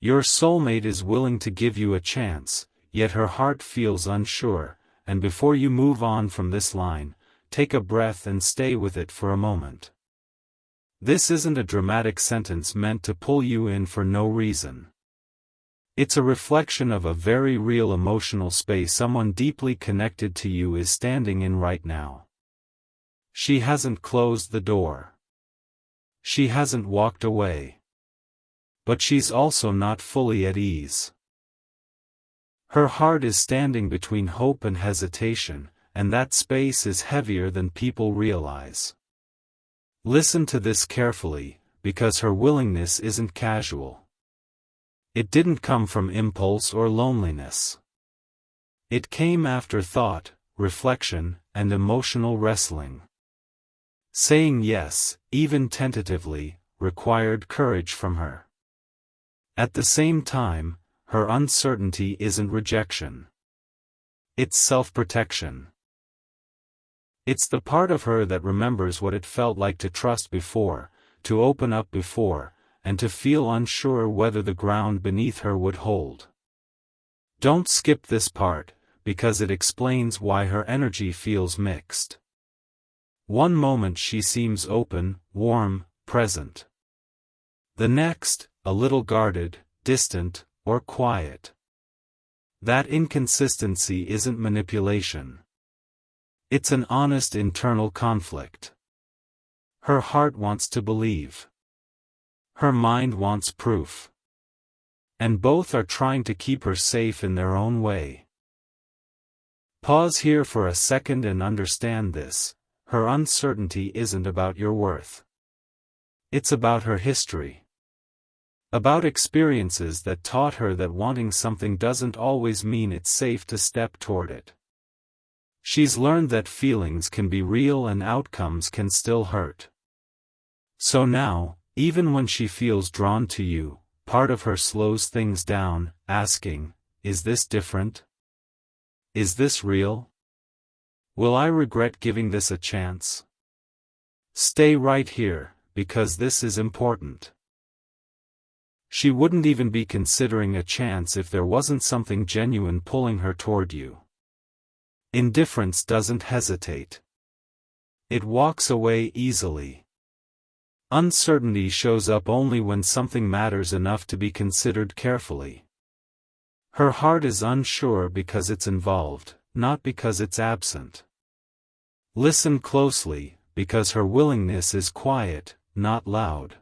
Your soulmate is willing to give you a chance, yet her heart feels unsure, and before you move on from this line, take a breath and stay with it for a moment. This isn't a dramatic sentence meant to pull you in for no reason. It's a reflection of a very real emotional space someone deeply connected to you is standing in right now. She hasn't closed the door. She hasn't walked away. But she's also not fully at ease. Her heart is standing between hope and hesitation, and that space is heavier than people realize. Listen to this carefully, because her willingness isn't casual. It didn't come from impulse or loneliness. It came after thought, reflection, and emotional wrestling. Saying yes, even tentatively, required courage from her. At the same time, her uncertainty isn't rejection. It's self-protection. It's the part of her that remembers what it felt like to trust before, to open up before, and to feel unsure whether the ground beneath her would hold. Don't skip this part, because it explains why her energy feels mixed. One moment she seems open, warm, present. The next, a little guarded, distant, or quiet. That inconsistency isn't manipulation. It's an honest internal conflict. Her heart wants to believe. Her mind wants proof. And both are trying to keep her safe in their own way. Pause here for a second and understand this. Her uncertainty isn't about your worth. It's about her history. About experiences that taught her that wanting something doesn't always mean it's safe to step toward it. She's learned that feelings can be real and outcomes can still hurt. So now, even when she feels drawn to you, part of her slows things down, asking, "Is this different? Is this real? Will I regret giving this a chance?" Stay right here, because this is important. She wouldn't even be considering a chance if there wasn't something genuine pulling her toward you. Indifference doesn't hesitate. It walks away easily. Uncertainty shows up only when something matters enough to be considered carefully. Her heart is unsure because it's involved, not because it's absent. Listen closely, because her willingness is quiet, not loud.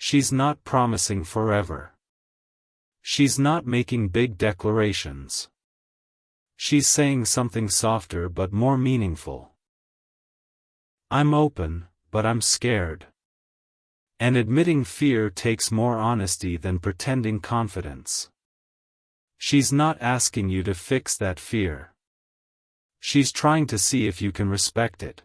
She's not promising forever. She's not making big declarations. She's saying something softer but more meaningful. I'm open, but I'm scared. And admitting fear takes more honesty than pretending confidence. She's not asking you to fix that fear. She's trying to see if you can respect it.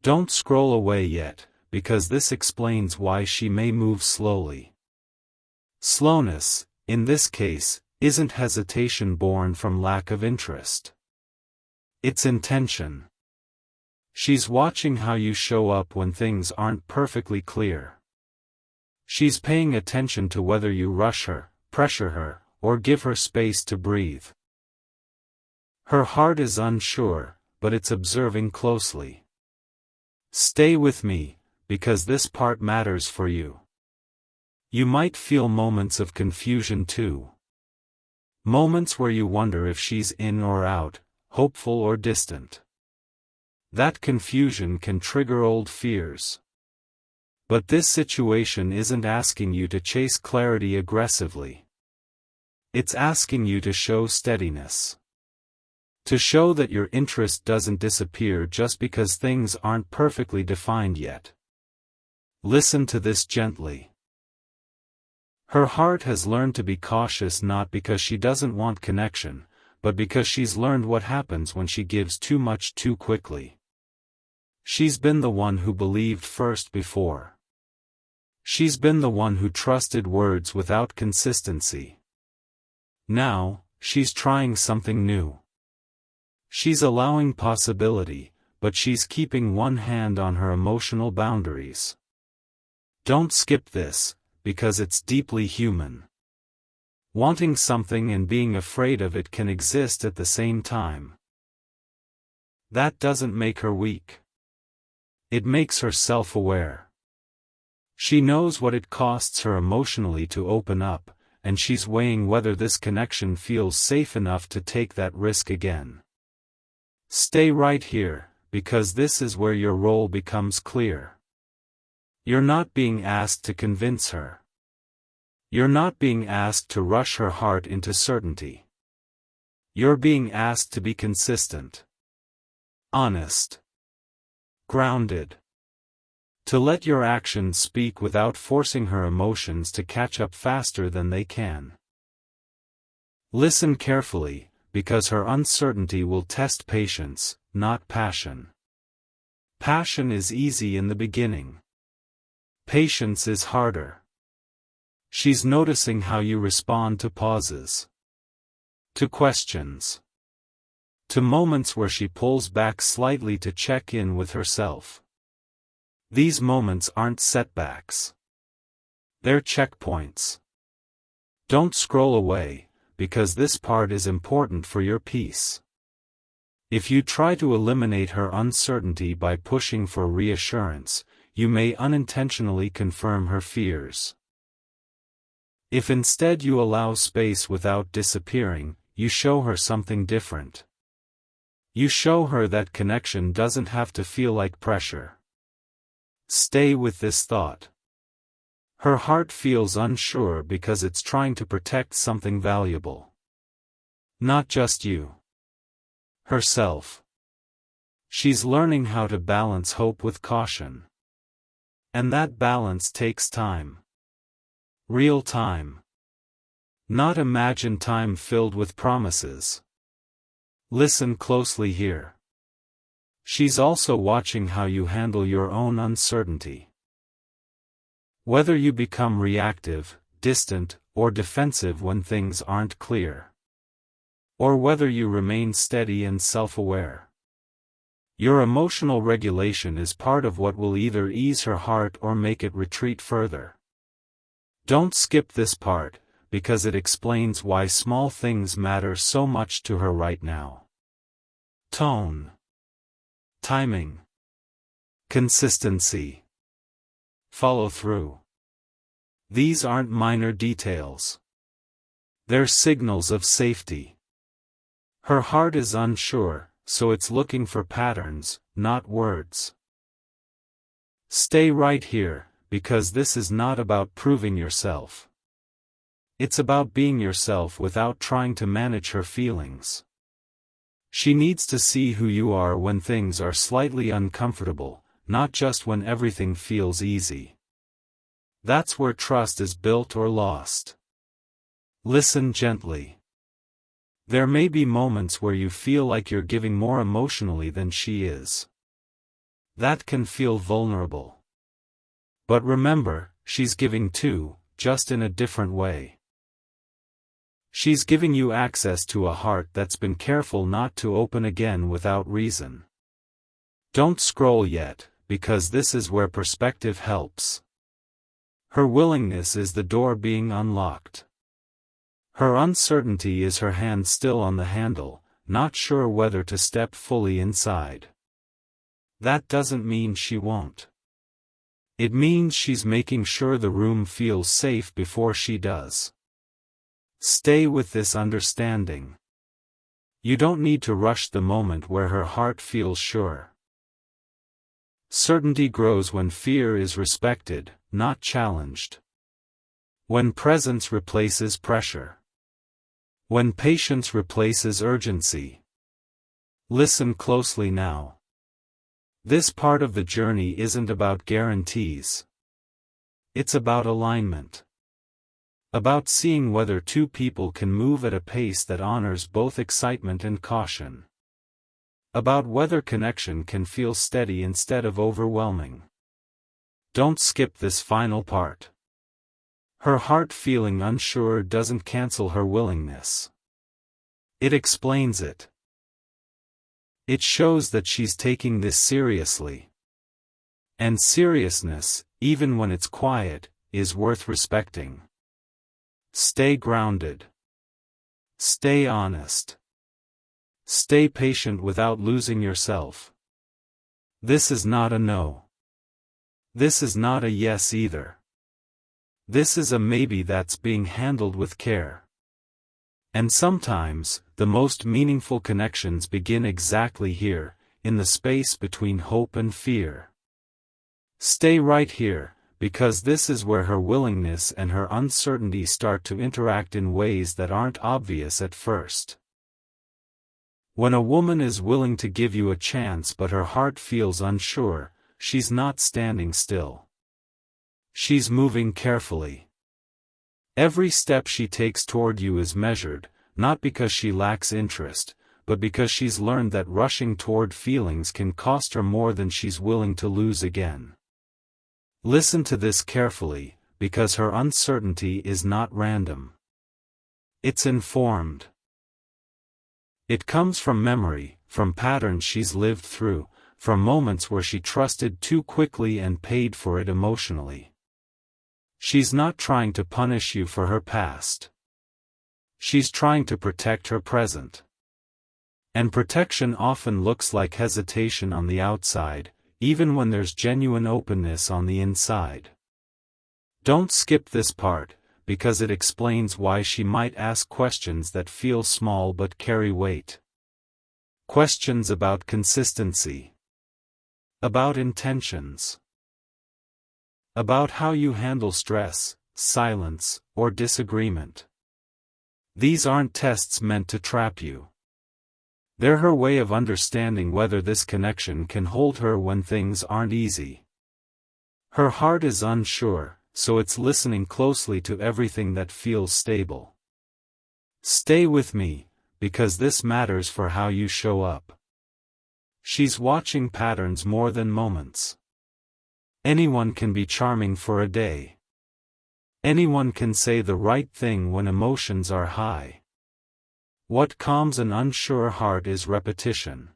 Don't scroll away yet, because this explains why she may move slowly. Slowness, in this case, isn't hesitation born from lack of interest. It's intention. She's watching how you show up when things aren't perfectly clear. She's paying attention to whether you rush her, pressure her, or give her space to breathe. Her heart is unsure, but it's observing closely. Stay with me, because this part matters for you. You might feel moments of confusion too. Moments where you wonder if she's in or out, hopeful or distant. That confusion can trigger old fears. But this situation isn't asking you to chase clarity aggressively. It's asking you to show steadiness. To show that your interest doesn't disappear just because things aren't perfectly defined yet. Listen to this gently. Her heart has learned to be cautious not because she doesn't want connection, but because she's learned what happens when she gives too much too quickly. She's been the one who believed first before. She's been the one who trusted words without consistency. Now, she's trying something new. She's allowing possibility, but she's keeping one hand on her emotional boundaries. Don't skip this, because it's deeply human. Wanting something and being afraid of it can exist at the same time. That doesn't make her weak. It makes her self-aware. She knows what it costs her emotionally to open up, and she's weighing whether this connection feels safe enough to take that risk again. Stay right here, because this is where your role becomes clear. You're not being asked to convince her. You're not being asked to rush her heart into certainty. You're being asked to be consistent, honest, grounded. To let your actions speak without forcing her emotions to catch up faster than they can. Listen carefully, because her uncertainty will test patience, not passion. Passion is easy in the beginning. Patience is harder. She's noticing how you respond to pauses, to questions, to moments where she pulls back slightly to check in with herself. These moments aren't setbacks. They're checkpoints. Don't scroll away, because this part is important for your peace. If you try to eliminate her uncertainty by pushing for reassurance, you may unintentionally confirm her fears. If instead you allow space without disappearing, you show her something different. You show her that connection doesn't have to feel like pressure. Stay with this thought. Her heart feels unsure because it's trying to protect something valuable. Not just you. Herself. She's learning how to balance hope with caution. And that balance takes time. Real time. Not imagined time filled with promises. Listen closely here. She's also watching how you handle your own uncertainty. Whether you become reactive, distant, or defensive when things aren't clear. Or whether you remain steady and self-aware. Your emotional regulation is part of what will either ease her heart or make it retreat further. Don't skip this part, because it explains why small things matter so much to her right now. Tone. Timing. Consistency. Follow through. These aren't minor details. They're signals of safety. Her heart is unsure, so it's looking for patterns, not words. Stay right here, because this is not about proving yourself. It's about being yourself without trying to manage her feelings. She needs to see who you are when things are slightly uncomfortable, not just when everything feels easy. That's where trust is built or lost. Listen gently. There may be moments where you feel like you're giving more emotionally than she is. That can feel vulnerable. But remember, she's giving too, just in a different way. She's giving you access to a heart that's been careful not to open again without reason. Don't scroll yet, because this is where perspective helps. Her willingness is the door being unlocked. Her uncertainty is her hand still on the handle, not sure whether to step fully inside. That doesn't mean she won't. It means she's making sure the room feels safe before she does. Stay with this understanding. You don't need to rush the moment where her heart feels sure. Certainty grows when fear is respected, not challenged. When presence replaces pressure. When patience replaces urgency. Listen closely now. This part of the journey isn't about guarantees. It's about alignment. About seeing whether two people can move at a pace that honors both excitement and caution. About whether connection can feel steady instead of overwhelming. Don't skip this final part. Her heart feeling unsure doesn't cancel her willingness. It explains it. It shows that she's taking this seriously. And seriousness, even when it's quiet, is worth respecting. Stay grounded. Stay honest. Stay patient without losing yourself. This is not a no. This is not a yes either. This is a maybe that's being handled with care. And sometimes, the most meaningful connections begin exactly here, in the space between hope and fear. Stay right here, because this is where her willingness and her uncertainty start to interact in ways that aren't obvious at first. When a woman is willing to give you a chance but her heart feels unsure, she's not standing still. She's moving carefully. Every step she takes toward you is measured, not because she lacks interest, but because she's learned that rushing toward feelings can cost her more than she's willing to lose again. Listen to this carefully, because her uncertainty is not random. It's informed. It comes from memory, from patterns she's lived through, from moments where she trusted too quickly and paid for it emotionally. She's not trying to punish you for her past. She's trying to protect her present. And protection often looks like hesitation on the outside, even when there's genuine openness on the inside. Don't skip this part, because it explains why she might ask questions that feel small but carry weight. Questions about consistency. About intentions. About how you handle stress, silence, or disagreement. These aren't tests meant to trap you. They're her way of understanding whether this connection can hold her when things aren't easy. Her heart is unsure, so it's listening closely to everything that feels stable. Stay with me, because this matters for how you show up. She's watching patterns more than moments. Anyone can be charming for a day. Anyone can say the right thing when emotions are high. What calms an unsure heart is repetition.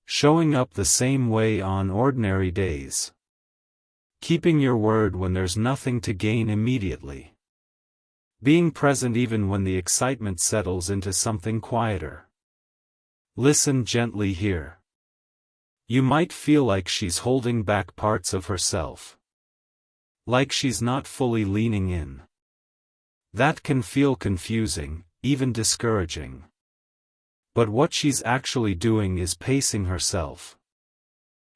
Showing up the same way on ordinary days. Keeping your word when there's nothing to gain immediately. Being present even when the excitement settles into something quieter. Listen gently here. You might feel like she's holding back parts of herself. Like she's not fully leaning in. That can feel confusing, even discouraging. But what she's actually doing is pacing herself.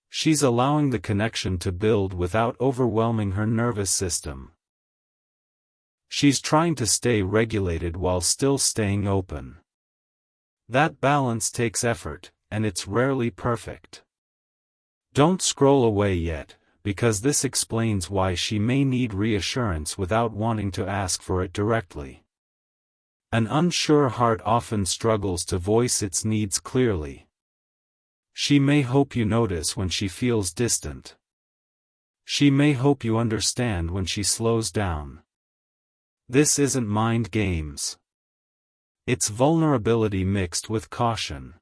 She's allowing the connection to build without overwhelming her nervous system. She's trying to stay regulated while still staying open. That balance takes effort, and it's rarely perfect. Don't scroll away yet, because this explains why she may need reassurance without wanting to ask for it directly. An unsure heart often struggles to voice its needs clearly. She may hope you notice when she feels distant. She may hope you understand when she slows down. This isn't mind games. It's vulnerability mixed with caution.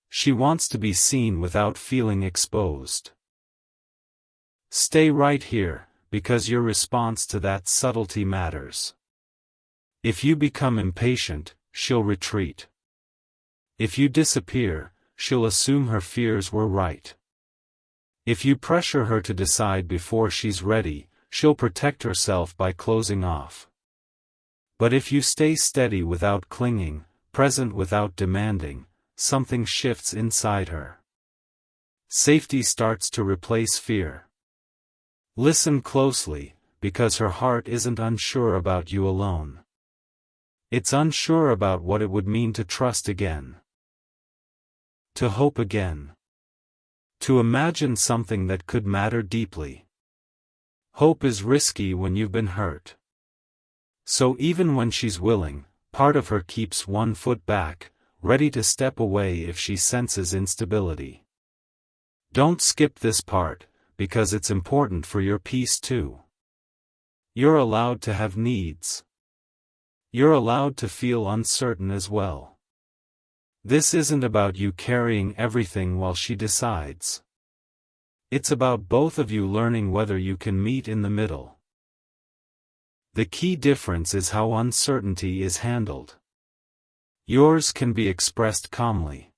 She wants to be seen without feeling exposed. Stay right here, because your response to that subtlety matters. If you become impatient, she'll retreat. If you disappear, she'll assume her fears were right. If you pressure her to decide before she's ready, she'll protect herself by closing off. But if you stay steady without clinging, present without demanding, something shifts inside her. Safety starts to replace fear. Listen closely, because her heart isn't unsure about you alone. It's unsure about what it would mean to trust again. To hope again. To imagine something that could matter deeply. Hope is risky when you've been hurt. So even when she's willing, part of her keeps one foot back, ready to step away if she senses instability. Don't skip this part, because it's important for your peace too. You're allowed to have needs. You're allowed to feel uncertain as well. This isn't about you carrying everything while she decides. It's about both of you learning whether you can meet in the middle. The key difference is how uncertainty is handled. Yours can be expressed calmly.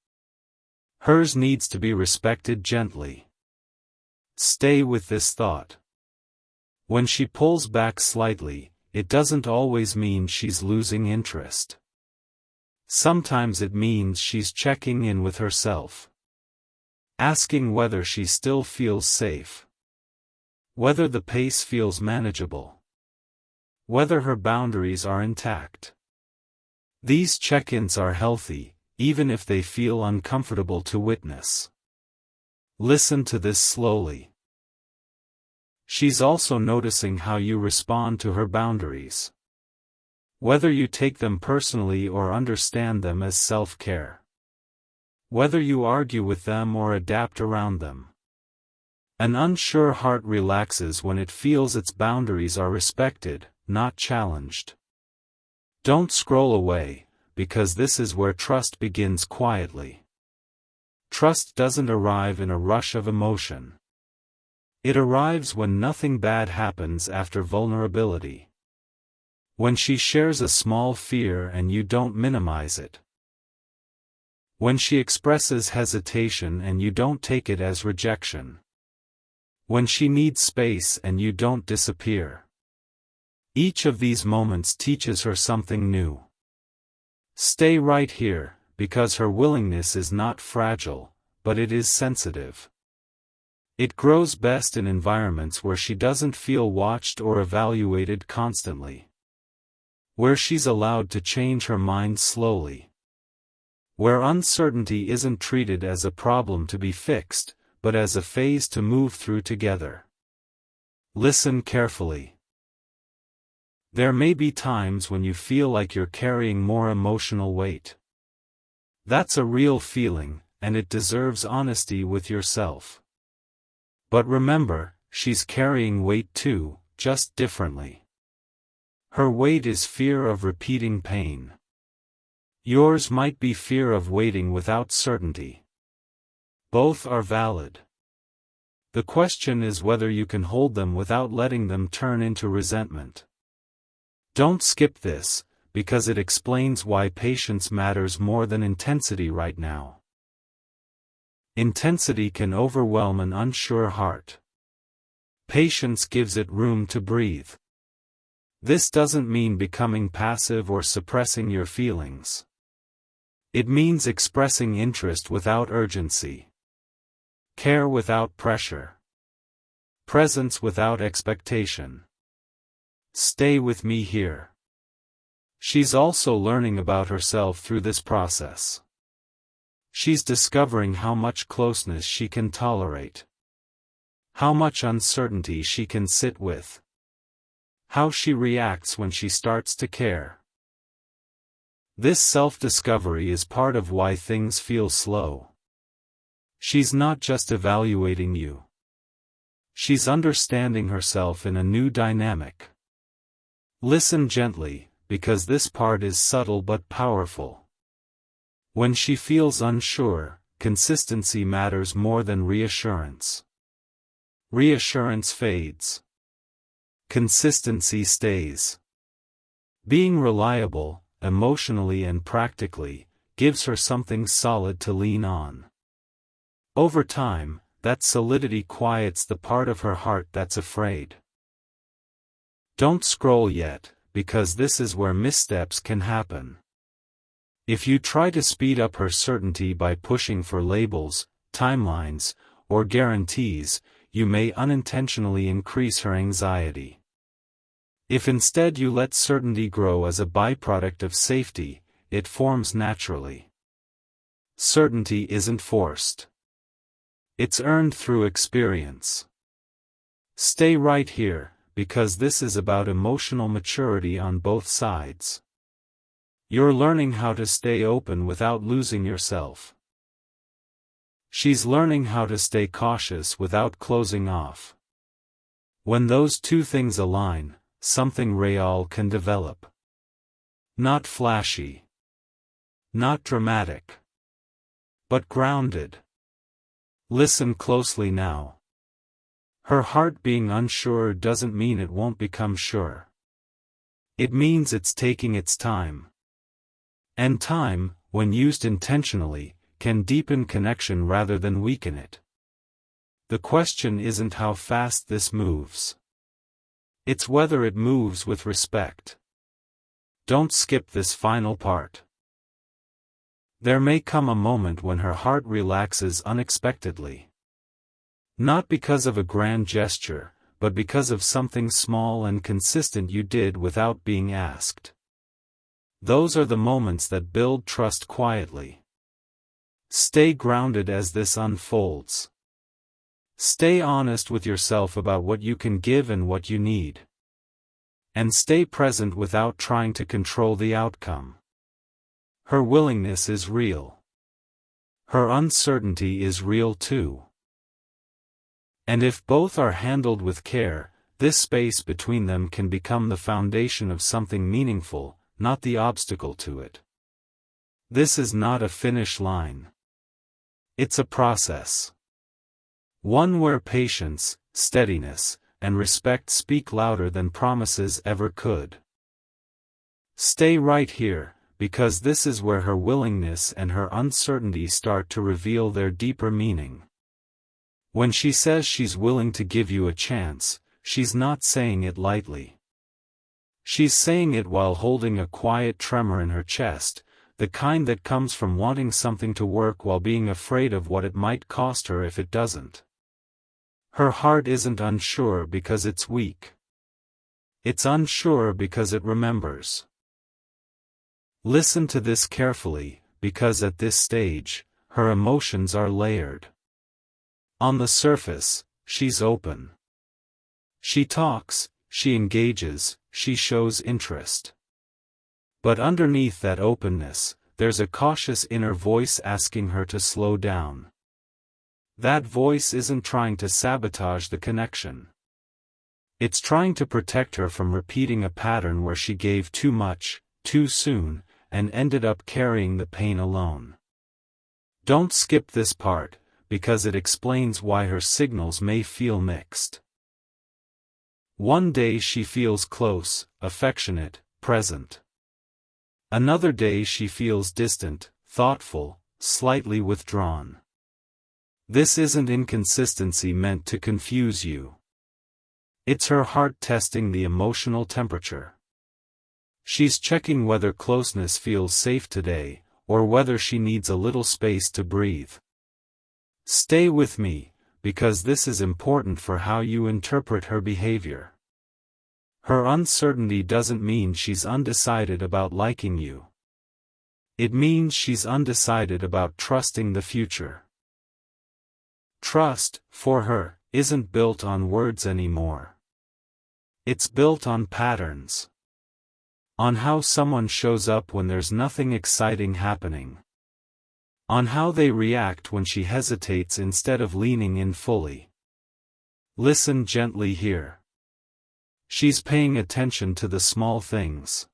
Hers needs to be respected gently. Stay with this thought. When she pulls back slightly, it doesn't always mean she's losing interest. Sometimes it means she's checking in with herself. Asking whether she still feels safe. Whether the pace feels manageable. Whether her boundaries are intact. These check-ins are healthy, even if they feel uncomfortable to witness. Listen to this slowly. She's also noticing how you respond to her boundaries. Whether you take them personally or understand them as self-care. Whether you argue with them or adapt around them. An unsure heart relaxes when it feels its boundaries are respected, not challenged. Don't scroll away, because this is where trust begins quietly. Trust doesn't arrive in a rush of emotion. It arrives when nothing bad happens after vulnerability. When she shares a small fear and you don't minimize it. When she expresses hesitation and you don't take it as rejection. When she needs space and you don't disappear. Each of these moments teaches her something new. Stay right here, because her willingness is not fragile, but it is sensitive. It grows best in environments where she doesn't feel watched or evaluated constantly. Where she's allowed to change her mind slowly. Where uncertainty isn't treated as a problem to be fixed, but as a phase to move through together. Listen carefully. There may be times when you feel like you're carrying more emotional weight. That's a real feeling, and it deserves honesty with yourself. But remember, she's carrying weight too, just differently. Her weight is fear of repeating pain. Yours might be fear of waiting without certainty. Both are valid. The question is whether you can hold them without letting them turn into resentment. Don't skip this, because it explains why patience matters more than intensity right now. Intensity can overwhelm an unsure heart. Patience gives it room to breathe. This doesn't mean becoming passive or suppressing your feelings. It means expressing interest without urgency. Care without pressure. Presence without expectation. Stay with me here. She's also learning about herself through this process. She's discovering how much closeness she can tolerate. How much uncertainty she can sit with. How she reacts when she starts to care. This self-discovery is part of why things feel slow. She's not just evaluating you. She's understanding herself in a new dynamic. Listen gently, because this part is subtle but powerful. When she feels unsure, consistency matters more than reassurance. Reassurance fades. Consistency stays. Being reliable, emotionally and practically, gives her something solid to lean on. Over time, that solidity quiets the part of her heart that's afraid. Don't scroll yet, because this is where missteps can happen. If you try to speed up her certainty by pushing for labels, timelines, or guarantees, you may unintentionally increase her anxiety. If instead you let certainty grow as a byproduct of safety, it forms naturally. Certainty isn't forced. It's earned through experience. Stay right here, because this is about emotional maturity on both sides. You're learning how to stay open without losing yourself. She's learning how to stay cautious without closing off. When those two things align, something real can develop. Not flashy. Not dramatic. 'But grounded. Listen closely now. Her heart being unsure doesn't mean it won't become sure. It means it's taking its time. And time, when used intentionally, can deepen connection rather than weaken it. The question isn't how fast this moves. It's whether it moves with respect. Don't skip this final part. There may come a moment when her heart relaxes unexpectedly. Not because of a grand gesture, but because of something small and consistent you did without being asked. Those are the moments that build trust quietly. Stay grounded as this unfolds. Stay honest with yourself about what you can give and what you need. And stay present without trying to control the outcome. Her willingness is real. Her uncertainty is real too. And if both are handled with care, this space between them can become the foundation of something meaningful, not the obstacle to it. This is not a finish line. It's a process. One where patience, steadiness, and respect speak louder than promises ever could. Stay right here, because this is where her willingness and her uncertainty start to reveal their deeper meaning. When she says she's willing to give you a chance, she's not saying it lightly. She's saying it while holding a quiet tremor in her chest, the kind that comes from wanting something to work while being afraid of what it might cost her if it doesn't. Her heart isn't unsure because it's weak. It's unsure because it remembers. Listen to this carefully, because at this stage, her emotions are layered. On the surface, she's open. She talks, she engages, she shows interest. But underneath that openness, there's a cautious inner voice asking her to slow down. That voice isn't trying to sabotage the connection. It's trying to protect her from repeating a pattern where she gave too much, too soon, and ended up carrying the pain alone. Don't skip this part, because it explains why her signals may feel mixed. One day she feels close, affectionate, present. Another day she feels distant, thoughtful, slightly withdrawn. This isn't inconsistency meant to confuse you. It's her heart testing the emotional temperature. She's checking whether closeness feels safe today, or whether she needs a little space to breathe. Stay with me, because this is important for how you interpret her behavior. Her uncertainty doesn't mean she's undecided about liking you. It means she's undecided about trusting the future. Trust, for her, isn't built on words anymore. It's built on patterns. On how someone shows up when there's nothing exciting happening. On how they react when she hesitates instead of leaning in fully. Listen gently here. She's paying attention to the small things.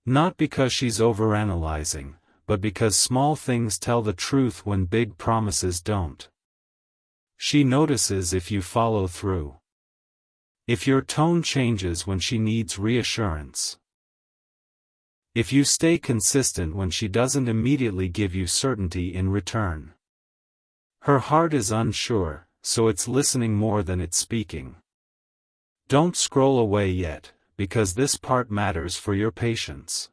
Not because she's overanalyzing, but because small things tell the truth when big promises don't. She notices if you follow through. If your tone changes when she needs reassurance. If you stay consistent when she doesn't immediately give you certainty in return. Her heart is unsure, so it's listening more than it's speaking. Don't scroll away yet, because this part matters for your patience.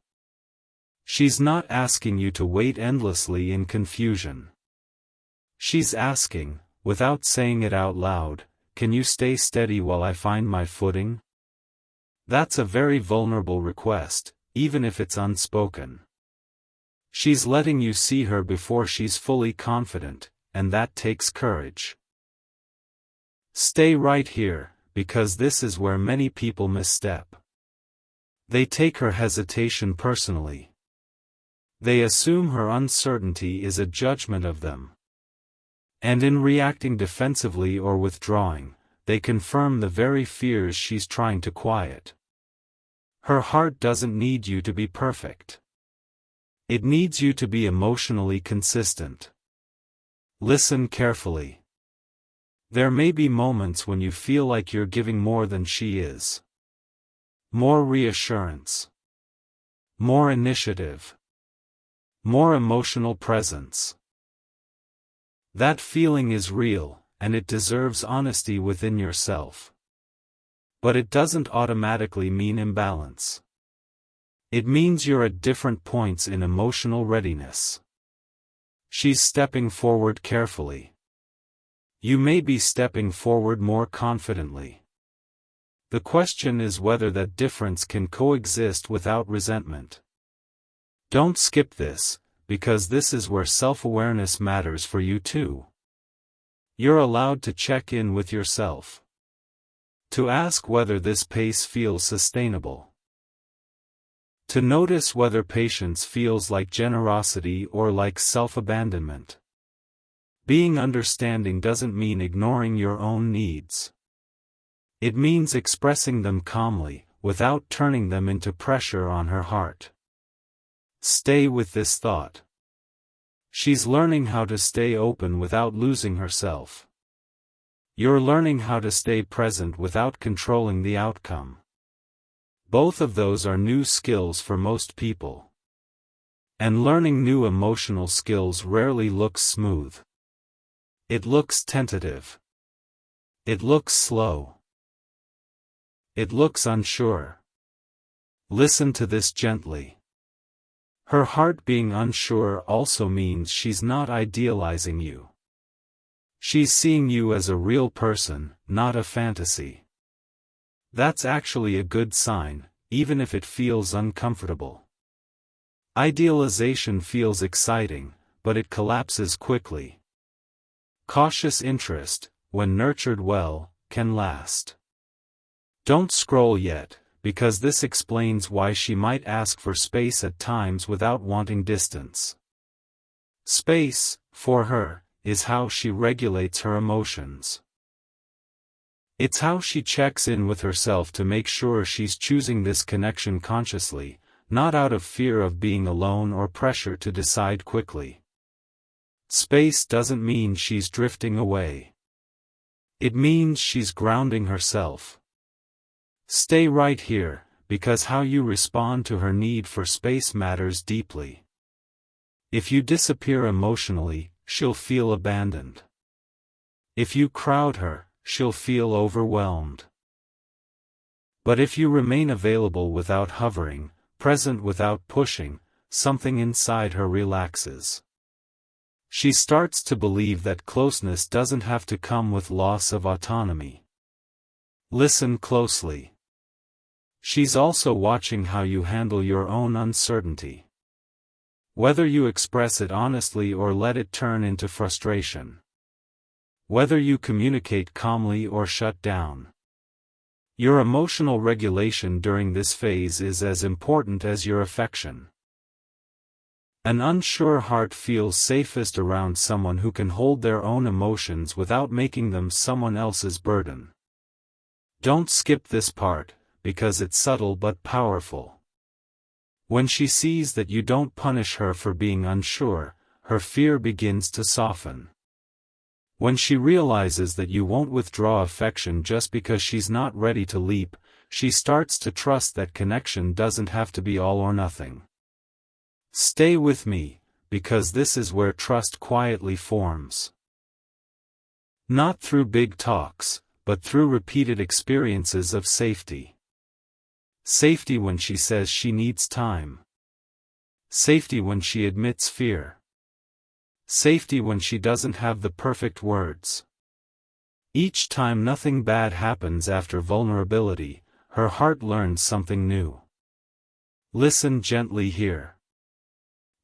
She's not asking you to wait endlessly in confusion. She's asking, without saying it out loud, can you stay steady while I find my footing? That's a very vulnerable request, even if it's unspoken. She's letting you see her before she's fully confident, and that takes courage. Stay right here, because this is where many people misstep. They take her hesitation personally. They assume her uncertainty is a judgment of them. And in reacting defensively or withdrawing, they confirm the very fears she's trying to quiet. Her heart doesn't need you to be perfect. It needs you to be emotionally consistent. Listen carefully. There may be moments when you feel like you're giving more than she is. More reassurance. More initiative. More emotional presence. That feeling is real, and it deserves honesty within yourself. But it doesn't automatically mean imbalance. It means you're at different points in emotional readiness. She's stepping forward carefully. You may be stepping forward more confidently. The question is whether that difference can coexist without resentment. Don't skip this, because this is where self-awareness matters for you too. You're allowed to check in with yourself. To ask whether this pace feels sustainable. To notice whether patience feels like generosity or like self-abandonment. Being understanding doesn't mean ignoring your own needs. It means expressing them calmly, without turning them into pressure on her heart. Stay with this thought. She's learning how to stay open without losing herself. You're learning how to stay present without controlling the outcome. Both of those are new skills for most people. And learning new emotional skills rarely looks smooth. It looks tentative. It looks slow. It looks unsure. Listen to this gently. Her heart being unsure also means she's not idealizing you. She's seeing you as a real person, not a fantasy. That's actually a good sign, even if it feels uncomfortable. Idealization feels exciting, but it collapses quickly. Cautious interest, when nurtured well, can last. Don't scroll yet, because this explains why she might ask for space at times without wanting distance. Space, for her, is how she regulates her emotions. It's how she checks in with herself to make sure she's choosing this connection consciously, not out of fear of being alone or pressure to decide quickly. Space doesn't mean she's drifting away. It means she's grounding herself. Stay right here, because how you respond to her need for space matters deeply. If you disappear emotionally, she'll feel abandoned. If you crowd her, she'll feel overwhelmed. But if you remain available without hovering, present without pushing, something inside her relaxes. She starts to believe that closeness doesn't have to come with loss of autonomy. Listen closely. She's also watching how you handle your own uncertainty. Whether you express it honestly or let it turn into frustration. Whether you communicate calmly or shut down. Your emotional regulation during this phase is as important as your affection. An unsure heart feels safest around someone who can hold their own emotions without making them someone else's burden. Don't skip this part, because it's subtle but powerful. When she sees that you don't punish her for being unsure, her fear begins to soften. When she realizes that you won't withdraw affection just because she's not ready to leap, she starts to trust that connection doesn't have to be all or nothing. Stay with me, because this is where trust quietly forms. Not through big talks, but through repeated experiences of safety. Safety when she says she needs time. Safety when she admits fear. Safety when she doesn't have the perfect words. Each time nothing bad happens after vulnerability, her heart learns something new. Listen gently here.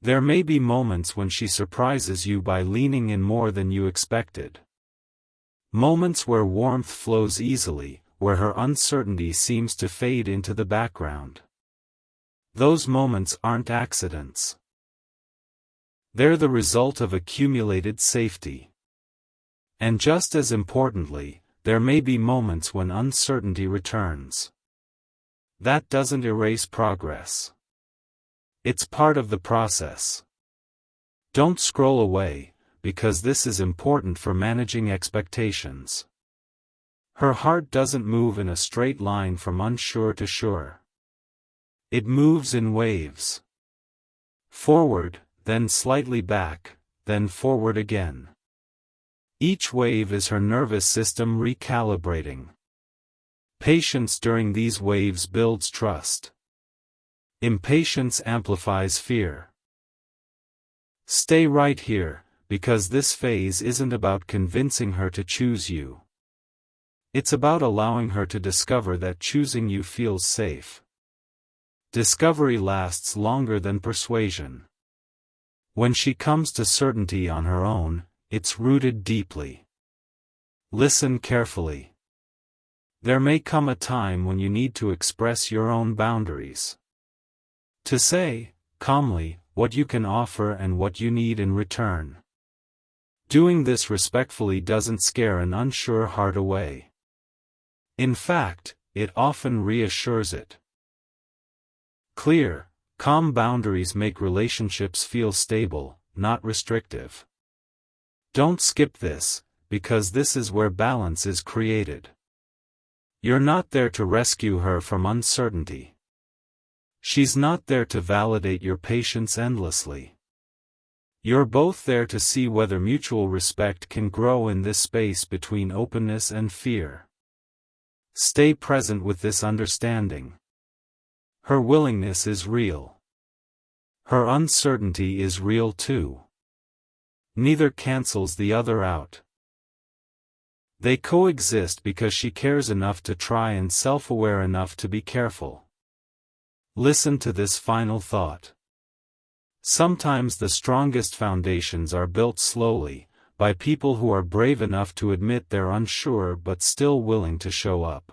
There may be moments when she surprises you by leaning in more than you expected. Moments where warmth flows easily, where her uncertainty seems to fade into the background. Those moments aren't accidents. They're the result of accumulated safety. And just as importantly, there may be moments when uncertainty returns. That doesn't erase progress. It's part of the process. Don't scroll away, because this is important for managing expectations. Her heart doesn't move in a straight line from unsure to sure. It moves in waves. Forward, then slightly back, then forward again. Each wave is her nervous system recalibrating. Patience during these waves builds trust. Impatience amplifies fear. Stay right here, because this phase isn't about convincing her to choose you. It's about allowing her to discover that choosing you feels safe. Discovery lasts longer than persuasion. When she comes to certainty on her own, it's rooted deeply. Listen carefully. There may come a time when you need to express your own boundaries. To say, calmly, what you can offer and what you need in return. Doing this respectfully doesn't scare an unsure heart away. In fact, it often reassures it. Clear, calm boundaries make relationships feel stable, not restrictive. Don't skip this, because this is where balance is created. You're not there to rescue her from uncertainty. She's not there to validate your patience endlessly. You're both there to see whether mutual respect can grow in this space between openness and fear. Stay present with this understanding. Her willingness is real. Her uncertainty is real too. Neither cancels the other out. They coexist because she cares enough to try and self-aware enough to be careful. Listen to this final thought. Sometimes the strongest foundations are built slowly, by people who are brave enough to admit they're unsure but still willing to show up.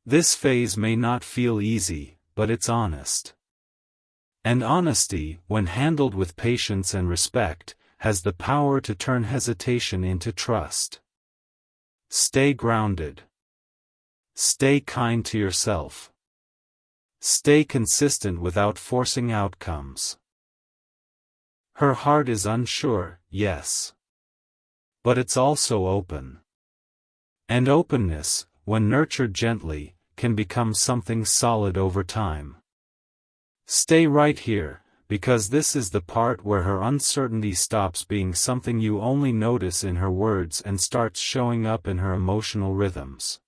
This phase may not feel easy, but it's honest. And honesty, when handled with patience and respect, has the power to turn hesitation into trust. Stay grounded. Stay kind to yourself. Stay consistent without forcing outcomes. Her heart is unsure, yes. But it's also open. And openness, when nurtured gently, can become something solid over time. Stay right here, because this is the part where her uncertainty stops being something you only notice in her words and starts showing up in her emotional rhythms.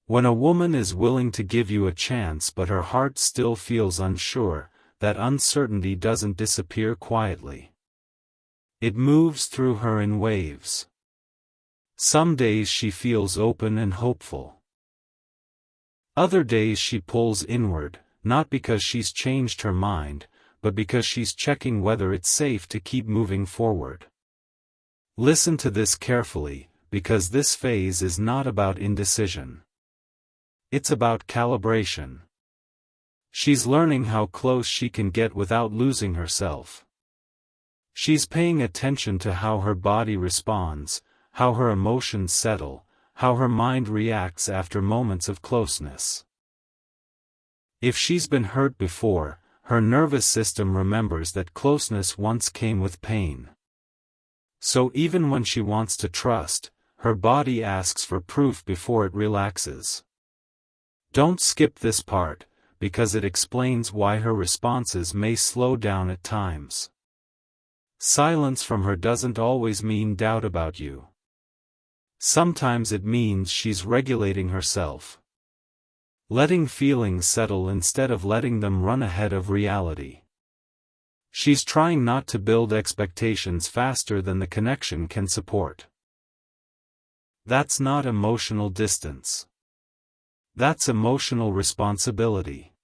When a woman is willing to give you a chance but her heart still feels unsure, that uncertainty doesn't disappear quietly. It moves through her in waves. Some days she feels open and hopeful. Other days she pulls inward, not because she's changed her mind, but because she's checking whether it's safe to keep moving forward. Listen to this carefully, because this phase is not about indecision. It's about calibration. She's learning how close she can get without losing herself. She's paying attention to how her body responds, how her emotions settle, how her mind reacts after moments of closeness. If she's been hurt before, her nervous system remembers that closeness once came with pain. So even when she wants to trust, her body asks for proof before it relaxes. Don't skip this part, because it explains why her responses may slow down at times. Silence from her doesn't always mean doubt about you. Sometimes it means she's regulating herself. Letting feelings settle instead of letting them run ahead of reality. She's trying not to build expectations faster than the connection can support. That's not emotional distance. That's emotional responsibility.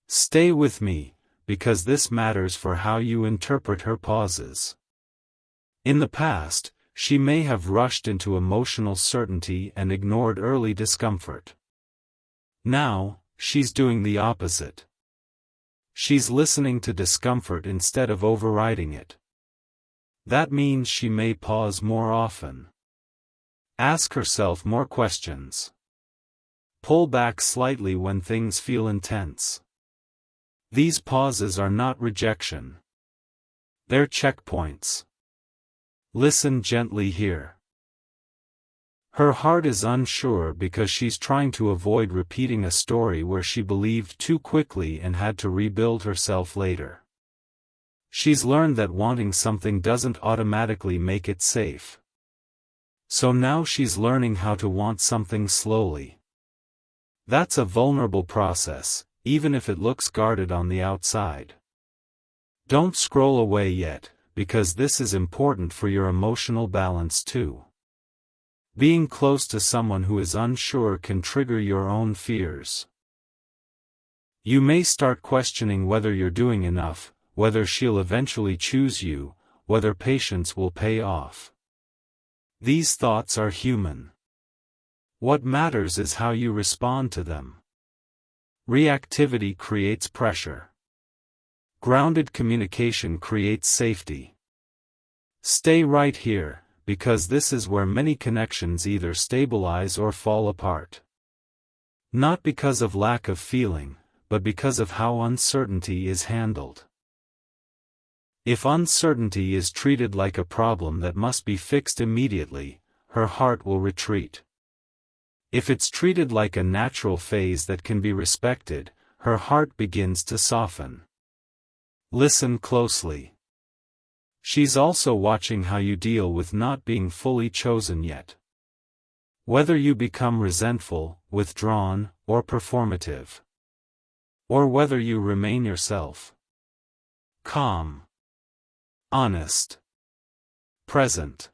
Stay with me, because this matters for how you interpret her pauses. In the past, she may have rushed into emotional certainty and ignored early discomfort. Now, she's doing the opposite. She's listening to discomfort instead of overriding it. That means she may pause more often. Ask herself more questions. Pull back slightly when things feel intense. These pauses are not rejection. They're checkpoints. Listen gently here. Her heart is unsure because she's trying to avoid repeating a story where she believed too quickly and had to rebuild herself later. She's learned that wanting something doesn't automatically make it safe. So now she's learning how to want something slowly. That's a vulnerable process, even if it looks guarded on the outside. Don't scroll away yet, because this is important for your emotional balance too. Being close to someone who is unsure can trigger your own fears. You may start questioning whether you're doing enough, whether she'll eventually choose you, whether patience will pay off. These thoughts are human. What matters is how you respond to them. Reactivity creates pressure. Grounded communication creates safety. Stay right here, because this is where many connections either stabilize or fall apart. Not because of lack of feeling, but because of how uncertainty is handled. If uncertainty is treated like a problem that must be fixed immediately, her heart will retreat. If it's treated like a natural phase that can be respected, her heart begins to soften. Listen closely. She's also watching how you deal with not being fully chosen yet. Whether you become resentful, withdrawn, or performative. Or whether you remain yourself. Calm. Honest. Present.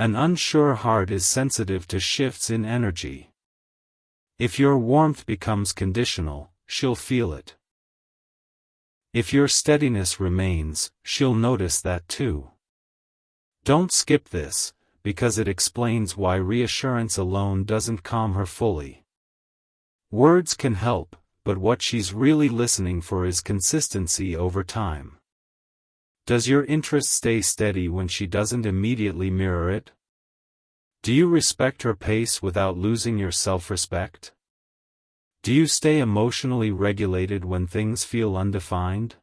An unsure heart is sensitive to shifts in energy. If your warmth becomes conditional, she'll feel it. If your steadiness remains, she'll notice that too. Don't skip this, because it explains why reassurance alone doesn't calm her fully. Words can help, but what she's really listening for is consistency over time. Does your interest stay steady when she doesn't immediately mirror it? Do you respect her pace without losing your self-respect? Do you stay emotionally regulated when things feel undefined?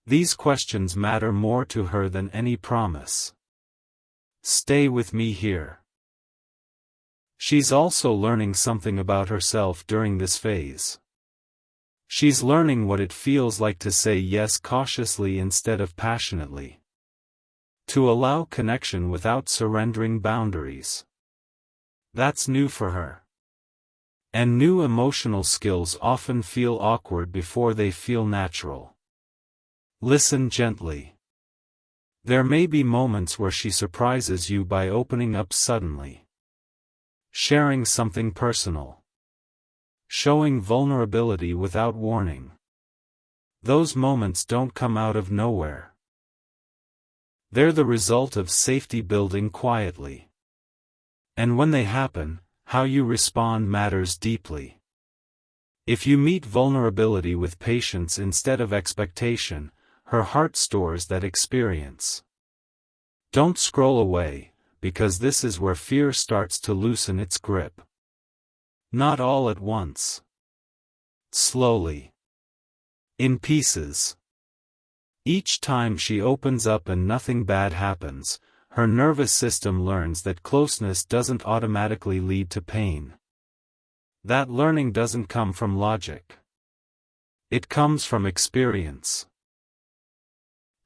These questions matter more to her than any promise. Stay with me here. She's also learning something about herself during this phase. She's learning what it feels like to say yes cautiously instead of passionately. To allow connection without surrendering boundaries. That's new for her. And new emotional skills often feel awkward before they feel natural. Listen gently. There may be moments where she surprises you by opening up suddenly. Sharing something personal. Showing vulnerability without warning. Those moments don't come out of nowhere. They're the result of safety building quietly. And when they happen, how you respond matters deeply. If you meet vulnerability with patience instead of expectation, her heart stores that experience. Don't scroll away, because this is where fear starts to loosen its grip. Not all at once. Slowly. In pieces. Each time she opens up and nothing bad happens, her nervous system learns that closeness doesn't automatically lead to pain. That learning doesn't come from logic. It comes from experience.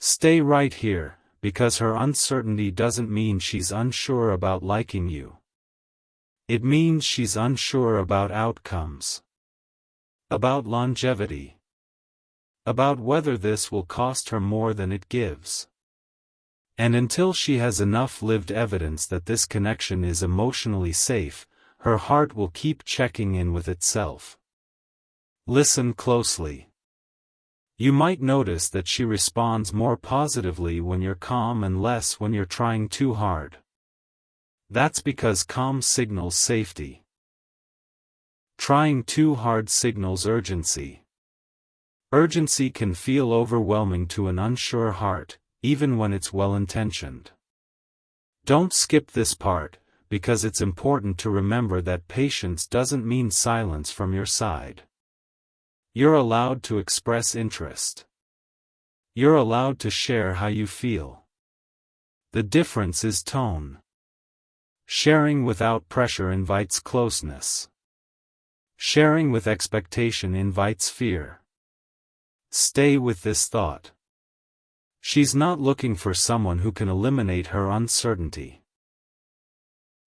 Stay right here, because her uncertainty doesn't mean she's unsure about liking you. It means she's unsure about outcomes. About longevity. About whether this will cost her more than it gives. And until she has enough lived evidence that this connection is emotionally safe, her heart will keep checking in with itself. Listen closely. You might notice that she responds more positively when you're calm and less when you're trying too hard. That's because calm signals safety. Trying too hard signals urgency. Urgency can feel overwhelming to an unsure heart, even when it's well-intentioned. Don't skip this part, because it's important to remember that patience doesn't mean silence from your side. You're allowed to express interest. You're allowed to share how you feel. The difference is tone. Sharing without pressure invites closeness. Sharing with expectation invites fear. Stay with this thought. She's not looking for someone who can eliminate her uncertainty.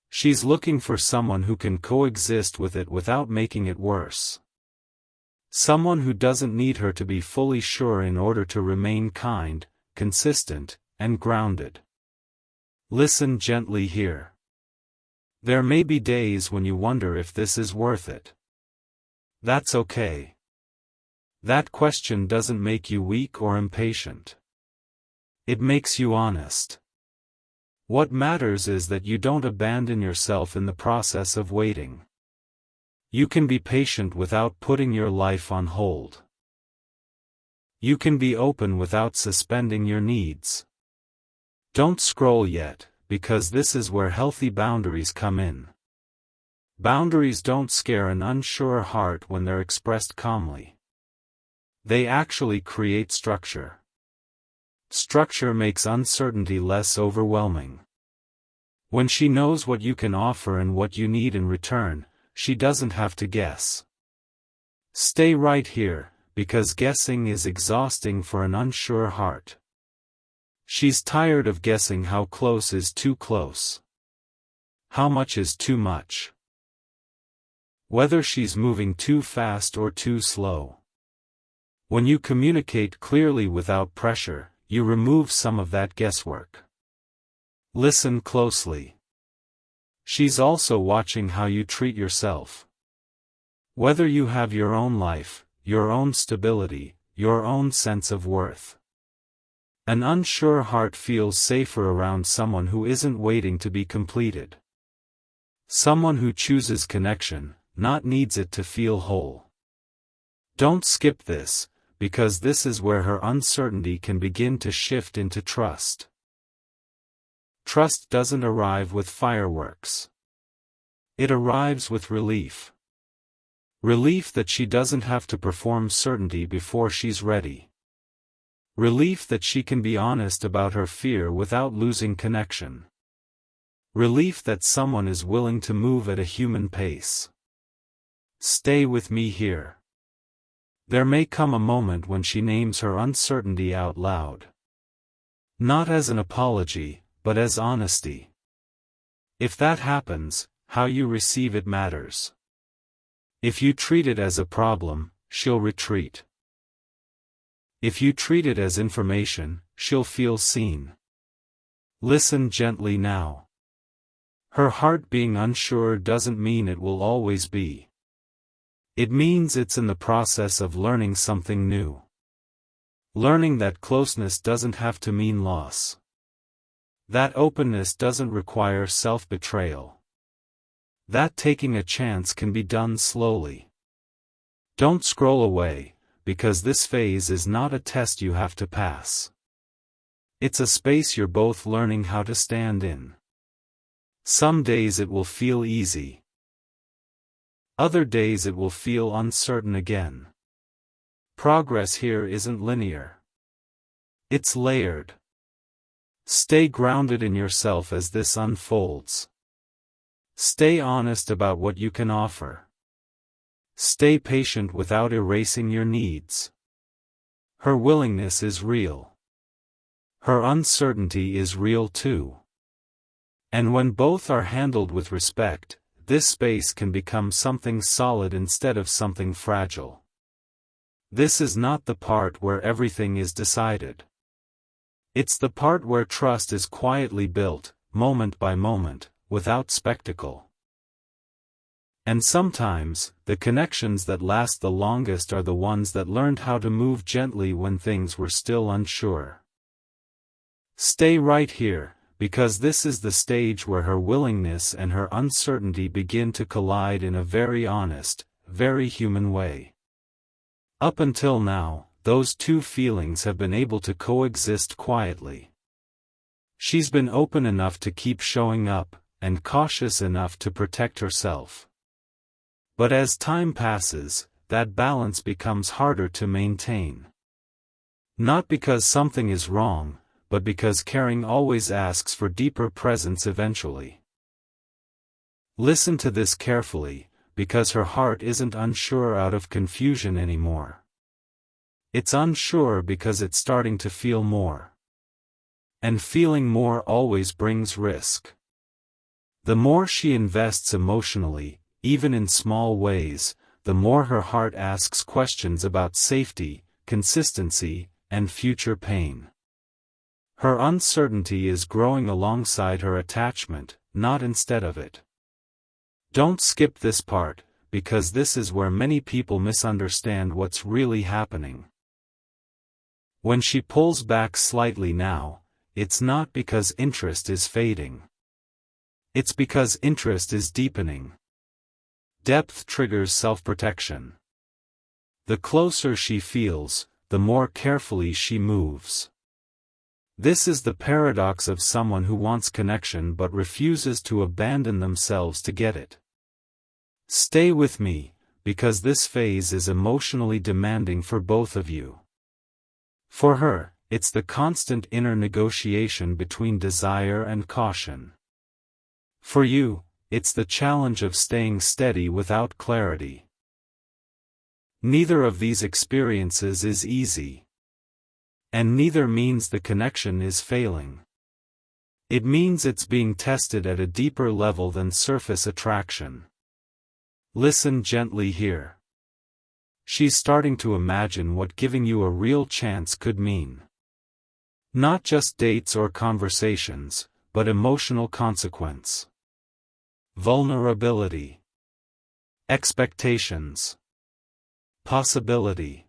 She's looking for someone who can coexist with it without making it worse. Someone who doesn't need her to be fully sure in order to remain kind, consistent, and grounded. Listen gently here. There may be days when you wonder if this is worth it. That's okay. That question doesn't make you weak or impatient. It makes you honest. What matters is that you don't abandon yourself in the process of waiting. You can be patient without putting your life on hold. You can be open without suspending your needs. Don't scroll yet, because this is where healthy boundaries come in. Boundaries don't scare an unsure heart when they're expressed calmly. They actually create structure. Structure makes uncertainty less overwhelming. When she knows what you can offer and what you need in return, she doesn't have to guess. Stay right here, because guessing is exhausting for an unsure heart. She's tired of guessing how close is too close. How much is too much. Whether she's moving too fast or too slow. When you communicate clearly without pressure, you remove some of that guesswork. Listen closely. She's also watching how you treat yourself. Whether you have your own life, your own stability, your own sense of worth. An unsure heart feels safer around someone who isn't waiting to be completed. Someone who chooses connection, not needs it to feel whole. Don't skip this, because this is where her uncertainty can begin to shift into trust. Trust doesn't arrive with fireworks. It arrives with relief. Relief that she doesn't have to perform certainty before she's ready. Relief that she can be honest about her fear without losing connection. Relief that someone is willing to move at a human pace. Stay with me here. There may come a moment when she names her uncertainty out loud. Not as an apology, but as honesty. If that happens, how you receive it matters. If you treat it as a problem, she'll retreat. If you treat it as information, she'll feel seen. Listen gently now. Her heart being unsure doesn't mean it will always be. It means it's in the process of learning something new. Learning that closeness doesn't have to mean loss. That openness doesn't require self-betrayal. That taking a chance can be done slowly. Don't scroll away, because this phase is not a test you have to pass. It's a space you're both learning how to stand in. Some days it will feel easy. Other days it will feel uncertain again. Progress here isn't linear. It's layered. Stay grounded in yourself as this unfolds. Stay honest about what you can offer. Stay patient without erasing your needs. Her willingness is real. Her uncertainty is real too. And when both are handled with respect, this space can become something solid instead of something fragile. This is not the part where everything is decided. It's the part where trust is quietly built, moment by moment, without spectacle. And sometimes, the connections that last the longest are the ones that learned how to move gently when things were still unsure. Stay right here, because this is the stage where her willingness and her uncertainty begin to collide in a very honest, very human way. Up until now, those two feelings have been able to coexist quietly. She's been open enough to keep showing up, and cautious enough to protect herself. But as time passes, that balance becomes harder to maintain. Not because something is wrong, but because caring always asks for deeper presence eventually. Listen to this carefully, because her heart isn't unsure out of confusion anymore. It's unsure because it's starting to feel more. And feeling more always brings risk. The more she invests emotionally, even in small ways, the more her heart asks questions about safety, consistency, and future pain. Her uncertainty is growing alongside her attachment, not instead of it. Don't skip this part, because this is where many people misunderstand what's really happening. When she pulls back slightly now, it's not because interest is fading. It's because interest is deepening. Depth triggers self-protection. The closer she feels, the more carefully she moves. This is the paradox of someone who wants connection but refuses to abandon themselves to get it. Stay with me, because this phase is emotionally demanding for both of you. For her, it's the constant inner negotiation between desire and caution. For you, it's the challenge of staying steady without clarity. Neither of these experiences is easy. And neither means the connection is failing. It means it's being tested at a deeper level than surface attraction. Listen gently here. She's starting to imagine what giving you a real chance could mean. Not just dates or conversations, but emotional consequence. Vulnerability. Expectations. Possibility.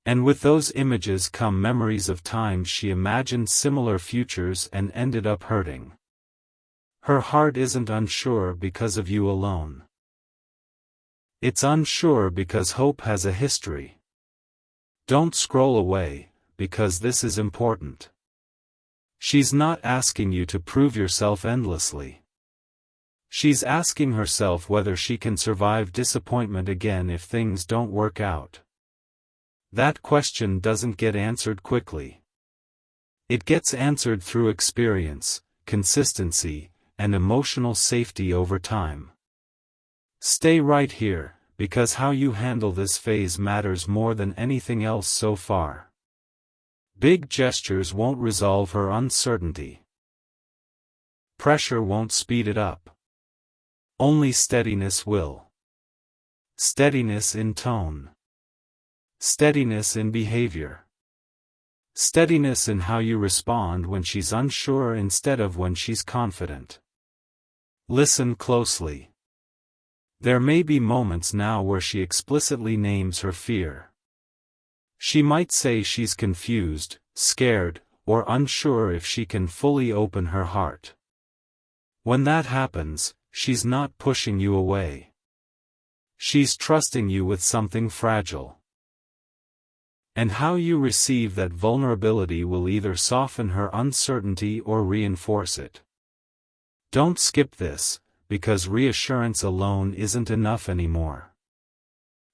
And with those images come memories of times she imagined similar futures and ended up hurting. Her heart isn't unsure because of you alone. It's unsure because hope has a history. Don't scroll away, because this is important. She's not asking you to prove yourself endlessly. She's asking herself whether she can survive disappointment again if things don't work out. That question doesn't get answered quickly. It gets answered through experience, consistency, and emotional safety over time. Stay right here, because how you handle this phase matters more than anything else so far. Big gestures won't resolve her uncertainty. Pressure won't speed it up. Only steadiness will. Steadiness in tone. Steadiness in behavior. Steadiness in how you respond when she's unsure instead of when she's confident. Listen closely. There may be moments now where she explicitly names her fear. She might say she's confused, scared, or unsure if she can fully open her heart. When that happens, she's not pushing you away. She's trusting you with something fragile. And how you receive that vulnerability will either soften her uncertainty or reinforce it. Don't skip this, because reassurance alone isn't enough anymore.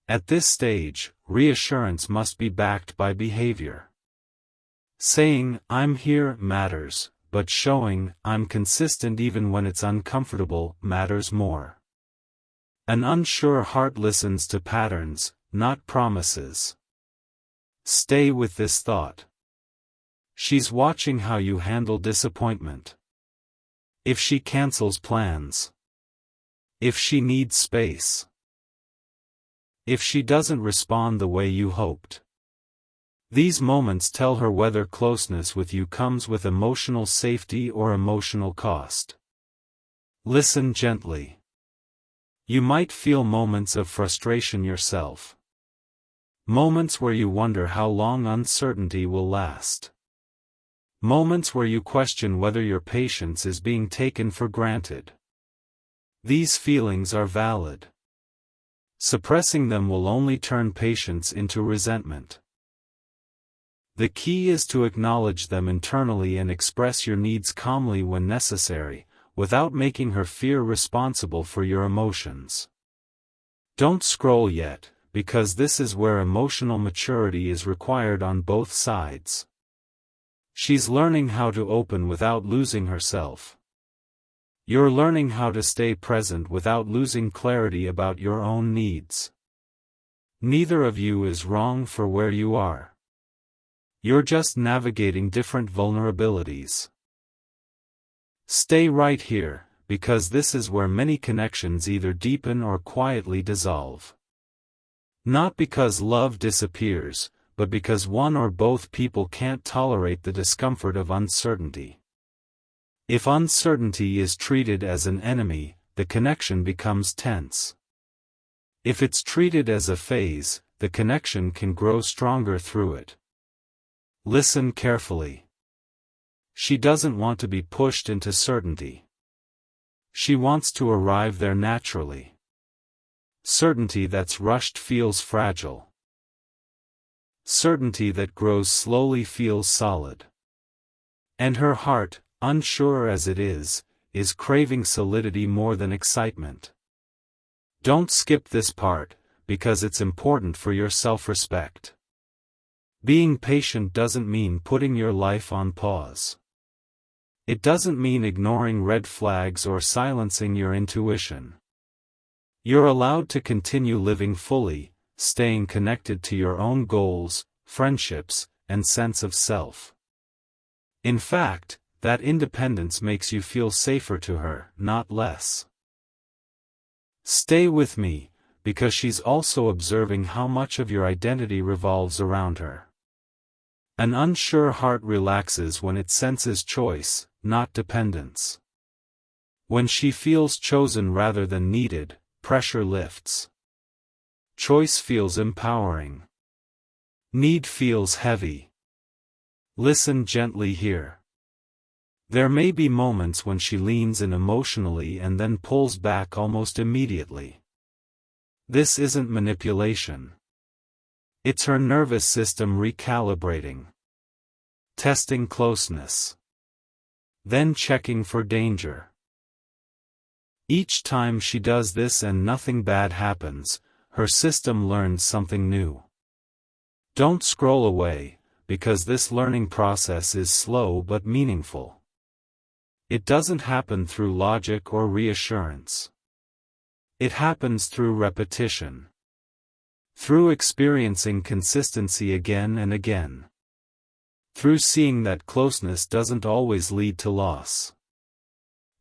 At this stage, reassurance must be backed by behavior. Saying, "I'm here," matters, but showing, "I'm consistent even when it's uncomfortable," matters more. An unsure heart listens to patterns, not promises. Stay with this thought. She's watching how you handle disappointment. If she cancels plans. If she needs space. If she doesn't respond the way you hoped. These moments tell her whether closeness with you comes with emotional safety or emotional cost. Listen gently. You might feel moments of frustration yourself. Moments where you wonder how long uncertainty will last. Moments where you question whether your patience is being taken for granted. These feelings are valid. Suppressing them will only turn patience into resentment. The key is to acknowledge them internally and express your needs calmly when necessary, without making her fear responsible for your emotions. Don't scroll yet, because this is where emotional maturity is required on both sides. She's learning how to open without losing herself. You're learning how to stay present without losing clarity about your own needs. Neither of you is wrong for where you are. You're just navigating different vulnerabilities. Stay right here, because this is where many connections either deepen or quietly dissolve. Not because love disappears, but because one or both people can't tolerate the discomfort of uncertainty. If uncertainty is treated as an enemy, the connection becomes tense. If it's treated as a phase, the connection can grow stronger through it. Listen carefully. She doesn't want to be pushed into certainty. She wants to arrive there naturally. Certainty that's rushed feels fragile. Certainty that grows slowly feels solid. And her heart, unsure as it is craving solidity more than excitement. Don't skip this part, because it's important for your self-respect. Being patient doesn't mean putting your life on pause. It doesn't mean ignoring red flags or silencing your intuition. You're allowed to continue living fully, staying connected to your own goals, friendships, and sense of self. In fact, that independence makes you feel safer to her, not less. Stay with me, because she's also observing how much of your identity revolves around her. An unsure heart relaxes when it senses choice, not dependence. When she feels chosen rather than needed, pressure lifts. Choice feels empowering. Need feels heavy. Listen gently here. There may be moments when she leans in emotionally and then pulls back almost immediately. This isn't manipulation. It's her nervous system recalibrating. Testing closeness. Then checking for danger. Each time she does this and nothing bad happens, her system learns something new. Don't scroll away, because this learning process is slow but meaningful. It doesn't happen through logic or reassurance. It happens through repetition. Through experiencing consistency again and again. Through seeing that closeness doesn't always lead to loss.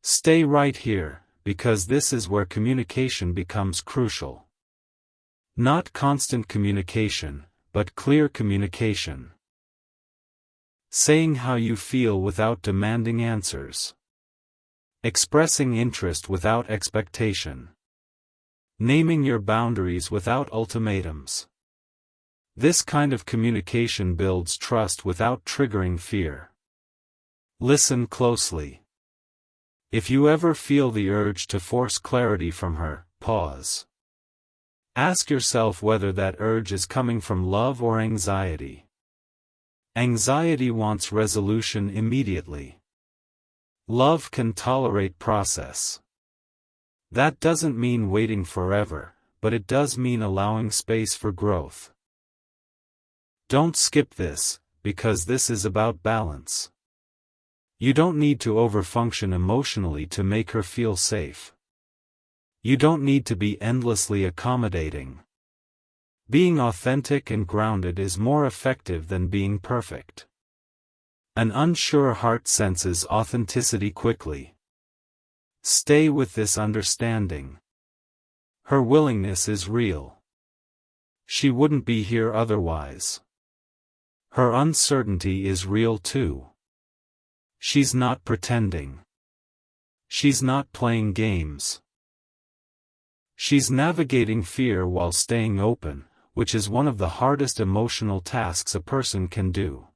Stay right here, because this is where communication becomes crucial. Not constant communication, but clear communication. Saying how you feel without demanding answers. Expressing interest without expectation. Naming your boundaries without ultimatums. This kind of communication builds trust without triggering fear. Listen closely. If you ever feel the urge to force clarity from her, pause. Ask yourself whether that urge is coming from love or anxiety. Anxiety wants resolution immediately. Love can tolerate process. That doesn't mean waiting forever, but it does mean allowing space for growth. Don't skip this, because this is about balance. You don't need to overfunction emotionally to make her feel safe. You don't need to be endlessly accommodating. Being authentic and grounded is more effective than being perfect. An unsure heart senses authenticity quickly. Stay with this understanding. Her willingness is real. She wouldn't be here otherwise. Her uncertainty is real too. She's not pretending. She's not playing games. She's navigating fear while staying open, which is one of the hardest emotional tasks a person can do.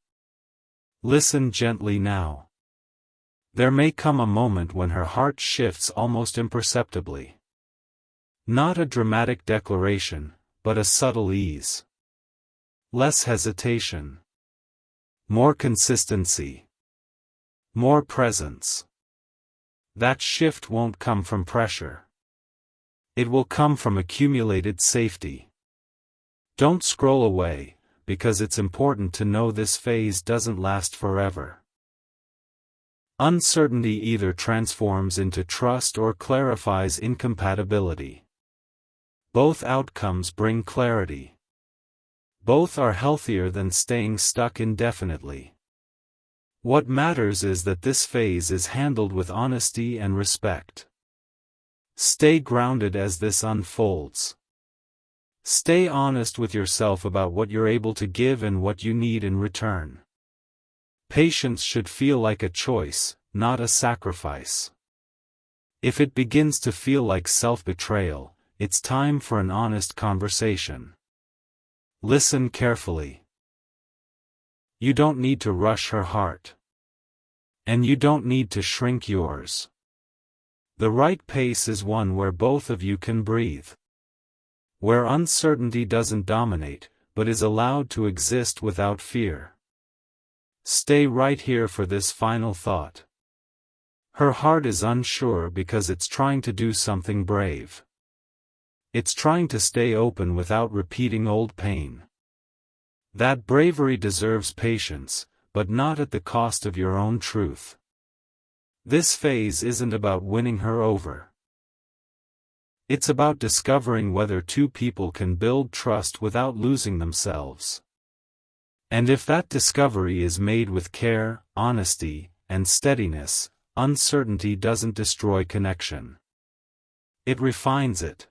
Listen gently now. There may come a moment when her heart shifts almost imperceptibly. Not a dramatic declaration, but a subtle ease. Less hesitation. More consistency. More presence. That shift won't come from pressure. It will come from accumulated safety. Don't scroll away, because it's important to know this phase doesn't last forever. Uncertainty either transforms into trust or clarifies incompatibility. Both outcomes bring clarity. Both are healthier than staying stuck indefinitely. What matters is that this phase is handled with honesty and respect. Stay grounded as this unfolds. Stay honest with yourself about what you're able to give and what you need in return. Patience should feel like a choice, not a sacrifice. If it begins to feel like self-betrayal, it's time for an honest conversation. Listen carefully. You don't need to rush her heart. And you don't need to shrink yours. The right pace is one where both of you can breathe. Where uncertainty doesn't dominate, but is allowed to exist without fear. Stay right here for this final thought. Her heart is unsure because it's trying to do something brave. It's trying to stay open without repeating old pain. That bravery deserves patience, but not at the cost of your own truth. This phase isn't about winning her over. It's about discovering whether two people can build trust without losing themselves. And if that discovery is made with care, honesty, and steadiness, uncertainty doesn't destroy connection. It refines it.